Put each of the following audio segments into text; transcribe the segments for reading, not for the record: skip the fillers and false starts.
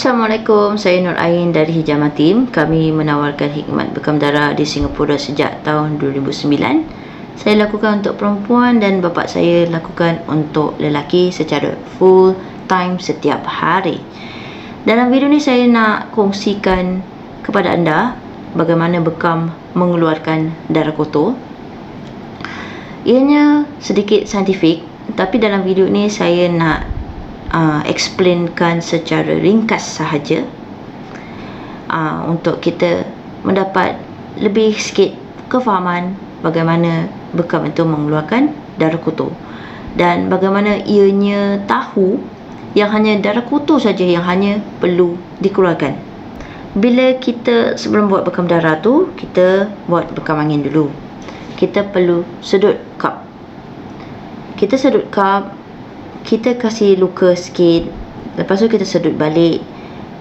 Assalamualaikum, saya Nur Ain dari Hijama Team. Kami menawarkan khidmat bekam darah di Singapura sejak tahun 2009. Saya lakukan untuk perempuan dan bapa saya lakukan untuk lelaki secara full time setiap hari. Dalam video ni saya nak kongsikan kepada anda bagaimana bekam mengeluarkan darah kotor. Ianya sedikit saintifik, tapi dalam video ni saya nak explainkan secara ringkas sahaja untuk kita mendapat lebih sikit kefahaman bagaimana bekam itu mengeluarkan darah kotor dan bagaimana ianya tahu yang hanya darah kotor saja yang hanya perlu dikeluarkan. Bila kita sebelum buat bekam darah tu, kita buat bekam angin dulu. Kita perlu sedut kap. Kita sedut kap, kita kasih luka sikit, lepas tu kita sedut balik,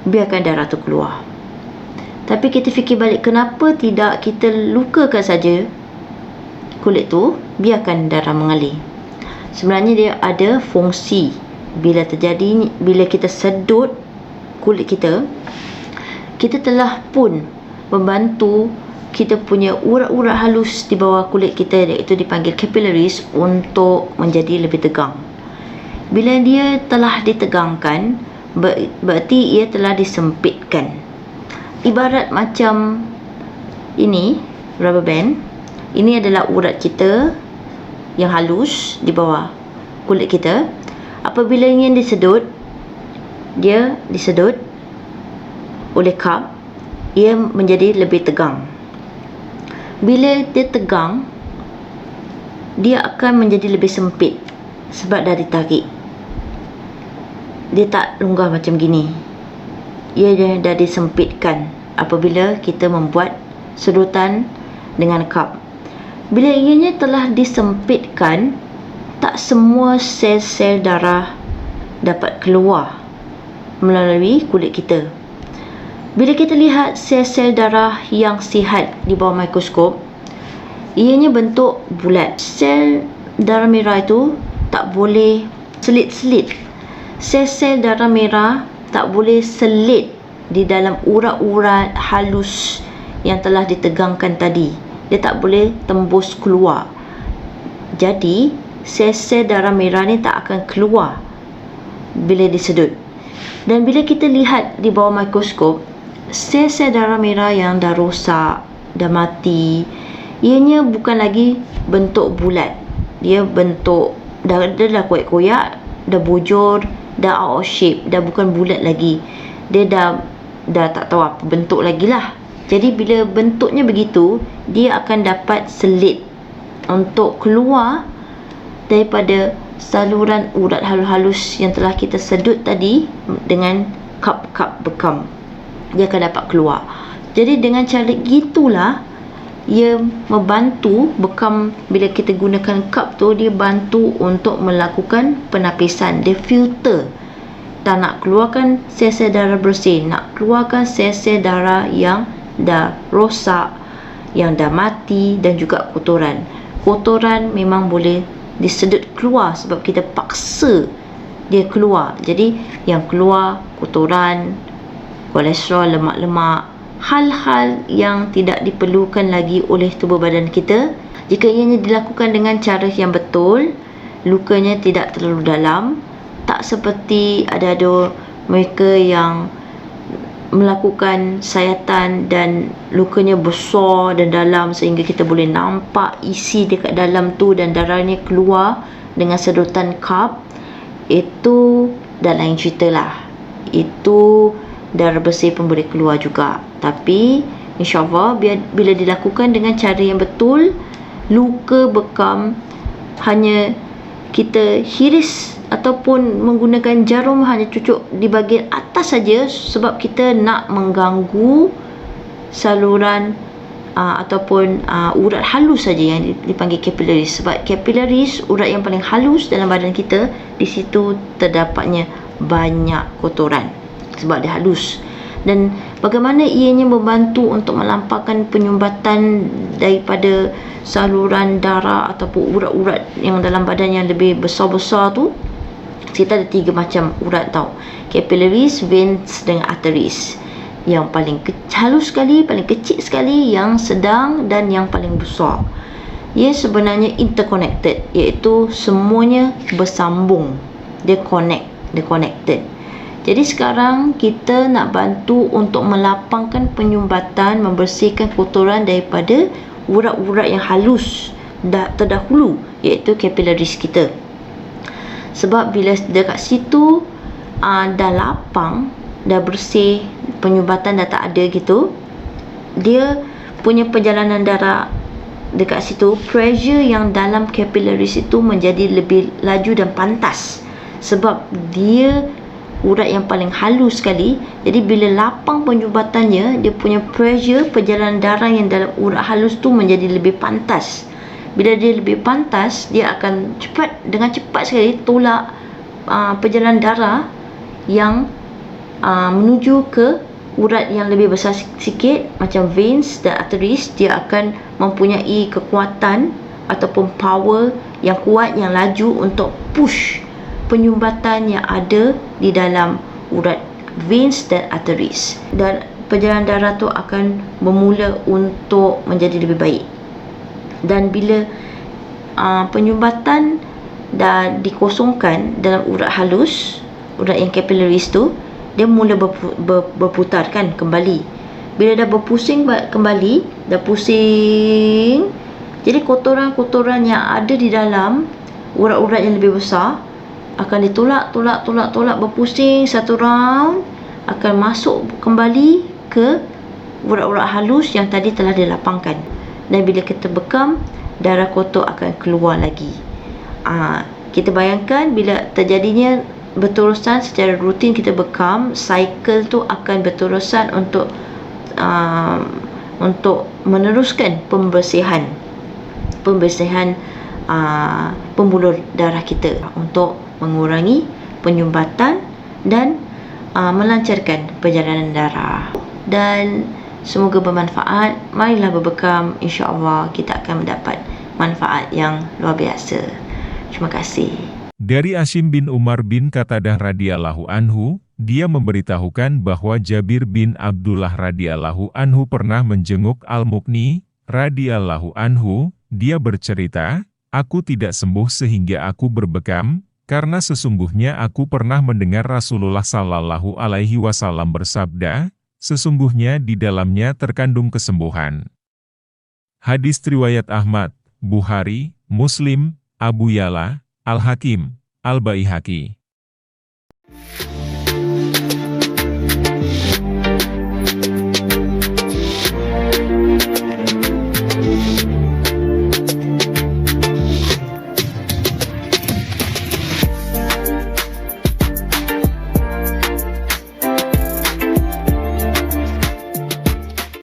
biarkan darah tu keluar. Tapi kita fikir balik, kenapa tidak kita lukakan saja kulit tu, biarkan darah mengalir. Sebenarnya dia ada fungsi. Bila kita sedut kulit kita, kita telah pun membantu kita punya urat-urat halus di bawah kulit kita, iaitu dipanggil capillaries, untuk menjadi lebih tegang. Bila dia telah ditegangkan, berarti ia telah disempitkan. Ibarat macam ini, rubber band. Ini adalah urat kita yang halus di bawah kulit kita. Apabila ingin disedut, dia disedut oleh kap, ia menjadi lebih tegang. Bila dia tegang, dia akan menjadi lebih sempit sebab dah ditarik. Dia tak longgar macam gini. Ia dah disempitkan apabila kita membuat sedutan dengan kap. Bila ianya telah disempitkan, tak semua sel-sel darah dapat keluar melalui kulit kita. Bila kita lihat sel-sel darah yang sihat di bawah mikroskop, ianya bentuk bulat. Sel darah merah itu tak boleh selit-selit. Sel-sel darah merah tak boleh selit di dalam urat-urat halus yang telah ditegangkan tadi. Dia tak boleh tembus keluar. Jadi, sel-sel darah merah ni tak akan keluar bila disedut. Dan bila kita lihat di bawah mikroskop, sel-sel darah merah yang dah rosak, dah mati, ianya bukan lagi bentuk bulat. Dia bentuk, dah koyak-koyak, dah bujur, dah out of shape, dah bukan bulat lagi. Dia dah tak tahu apa bentuk lagi lah. Jadi bila bentuknya begitu, dia akan dapat selit untuk keluar daripada saluran urat halus-halus yang telah kita sedut tadi dengan kap-kap bekam. Dia akan dapat keluar. Jadi dengan cara gitulah ia membantu bekam. Bila kita gunakan kap tu, dia bantu untuk melakukan penapisan. Dia filter. Tak nak keluarkan sel-sel darah bersih, nak keluarkan sel-sel darah yang dah rosak, yang dah mati, dan juga kotoran. Kotoran memang boleh disedut keluar sebab kita paksa dia keluar. Jadi yang keluar kotoran, kolesterol, lemak-lemak, hal-hal yang tidak diperlukan lagi oleh tubuh badan kita. Jika ianya dilakukan dengan cara yang betul, lukanya tidak terlalu dalam. Tak seperti ada mereka yang melakukan sayatan dan lukanya besar dan dalam sehingga kita boleh nampak isi dekat dalam tu dan darahnya keluar dengan sedutan kap. Itu dah lain cerita lah. Itu darah bersih pun boleh keluar juga. Tapi insyaAllah bila dilakukan dengan cara yang betul, luka bekam hanya kita hiris ataupun menggunakan jarum, hanya cucuk di bahagian atas saja, sebab kita nak mengganggu saluran ataupun urat halus saja yang dipanggil capillaries. Sebab capillaries, urat yang paling halus dalam badan kita, di situ terdapatnya banyak kotoran sebab dia halus. Dan bagaimana ianya membantu untuk melampaukan penyumbatan daripada saluran darah ataupun urat-urat yang dalam badan yang lebih besar-besar tu, Kita ada 3 macam urat tau. Capillaries, veins dengan arteries. Yang paling halus sekali, paling kecil sekali, yang sedang dan yang paling besar. Ia sebenarnya interconnected, iaitu semuanya bersambung. Dia connected. Jadi sekarang kita nak bantu untuk melapangkan penyumbatan, membersihkan kotoran daripada urat-urat yang halus terdahulu, iaitu capillaries kita. Sebab bila dekat situ dah lapang, dah bersih, penyumbatan dah tak ada gitu, dia punya perjalanan darah dekat situ, pressure yang dalam capillaries itu menjadi lebih laju dan pantas. Sebab dia urat yang paling halus sekali, jadi bila lapang penyumbatannya, dia punya pressure perjalanan darah yang dalam urat halus tu menjadi lebih pantas. Bila dia lebih pantas, dia akan dengan cepat sekali tolak perjalanan darah yang menuju ke urat yang lebih besar sikit, macam veins dan arteries. Dia akan mempunyai kekuatan ataupun power yang kuat, yang laju untuk push penyumbatan yang ada di dalam urat veins dan arteries, dan perjalanan darah tu akan bermula untuk menjadi lebih baik. Dan bila penyumbatan dah dikosongkan dalam urat halus, urat yang capillaries tu, dia mula berputar kan kembali. Bila dah berpusing kembali, dah pusing, jadi kotoran-kotoran yang ada di dalam urat-urat yang lebih besar akan ditolak, berpusing satu round, akan masuk kembali ke urat-urat halus yang tadi telah dilapangkan. Dan bila kita bekam, darah kotor akan keluar lagi. Kita bayangkan bila terjadinya berterusan secara rutin, kita bekam, cycle tu akan berterusan untuk meneruskan pembersihan pembuluh darah kita, untuk mengurangi penyumbatan dan melancarkan perjalanan darah. Dan semoga bermanfaat. Marilah berbekam, insya-Allah kita akan mendapat manfaat yang luar biasa. Terima kasih. Dari Asim bin Umar bin Qatadah radhiyallahu anhu, dia memberitahukan bahwa Jabir bin Abdullah radhiyallahu anhu pernah menjenguk Al-Muqni radhiyallahu anhu. Dia bercerita, "Aku tidak sembuh sehingga aku berbekam, karena sesungguhnya aku pernah mendengar Rasulullah Shallallahu Alaihi Wasallam bersabda, sesungguhnya di dalamnya terkandung kesembuhan." Hadis riwayat Ahmad, Bukhari, Muslim, Abu Ya'la, Al-Hakim, Al-Baihaqi.